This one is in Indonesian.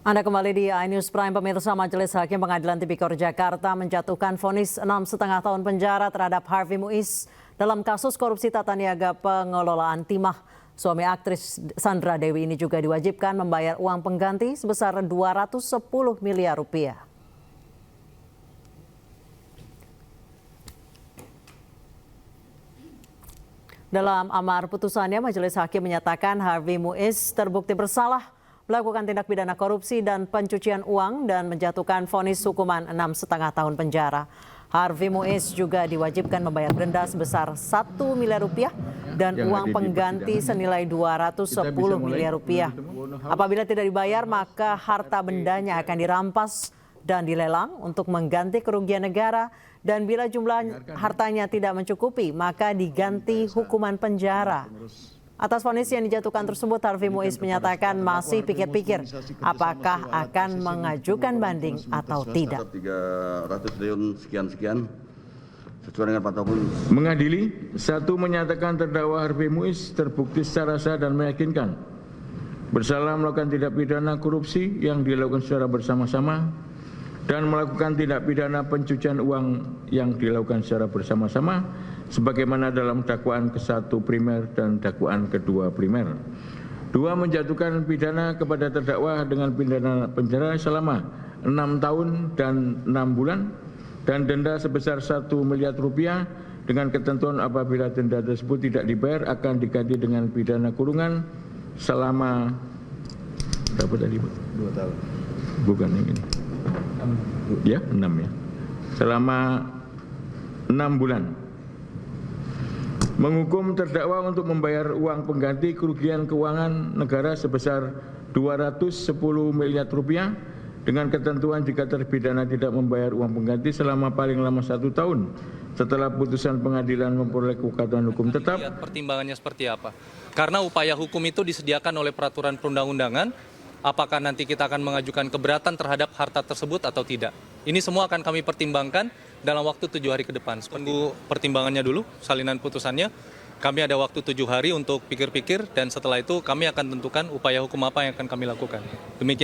Anda kembali di iNews Prime. Pemirsa, Majelis Hakim Pengadilan Tipikor Jakarta menjatuhkan vonis 6,5 tahun penjara terhadap Harvey Muiz dalam kasus korupsi tata niaga pengelolaan timah. Suami aktris Sandra Dewi ini juga diwajibkan membayar uang pengganti sebesar 210 miliar rupiah. Dalam amar putusannya, Majelis Hakim menyatakan Harvey Muiz terbukti bersalah melakukan tindak pidana korupsi dan pencucian uang dan menjatuhkan vonis hukuman 6,5 tahun penjara. Harvey Muiz juga diwajibkan membayar denda sebesar 1 miliar rupiah dan uang pengganti senilai 210 miliar rupiah. Apabila tidak dibayar, maka harta bendanya akan dirampas dan dilelang untuk mengganti kerugian negara, dan bila jumlah hartanya tidak mencukupi, maka diganti hukuman penjara. Atas vonis yang dijatuhkan tersebut, Harvey Muiz menyatakan masih pikir-pikir apakah akan mengajukan banding atau tidak. 300 triliun sekian sesuai dengan patokun. Mengadili, satu, menyatakan terdakwa Harvey Muiz terbukti secara sah dan meyakinkan bersalah melakukan tindak pidana korupsi yang dilakukan secara bersama-sama dan melakukan tindak pidana pencucian uang yang dilakukan secara bersama-sama sebagaimana dalam dakwaan ke-1 primer dan dakwaan kedua primer. 2, menjatuhkan pidana kepada terdakwa dengan pidana penjara selama 6 tahun dan 6 bulan dan denda sebesar 1 miliar rupiah dengan ketentuan apabila denda tersebut tidak dibayar akan diganti dengan pidana kurungan selama berapa tadi, Pak? 2 tahun. Bukan yang ini. Ya, 6 ya. Selama 6 bulan. Menghukum terdakwa untuk membayar uang pengganti kerugian keuangan negara sebesar 210 miliar rupiah dengan ketentuan jika terpidana tidak membayar uang pengganti selama paling lama 1 tahun setelah putusan pengadilan memperoleh kekuatan hukum tetap. Lihat pertimbangannya seperti apa? Karena upaya hukum itu disediakan oleh peraturan perundang-undangan. Apakah nanti kita akan mengajukan keberatan terhadap harta tersebut atau tidak? Ini semua akan kami pertimbangkan dalam waktu 7 hari ke depan. Tunggu pertimbangannya dulu, salinan putusannya. Kami ada waktu 7 hari untuk pikir-pikir dan setelah itu kami akan tentukan upaya hukum apa yang akan kami lakukan. Demikian.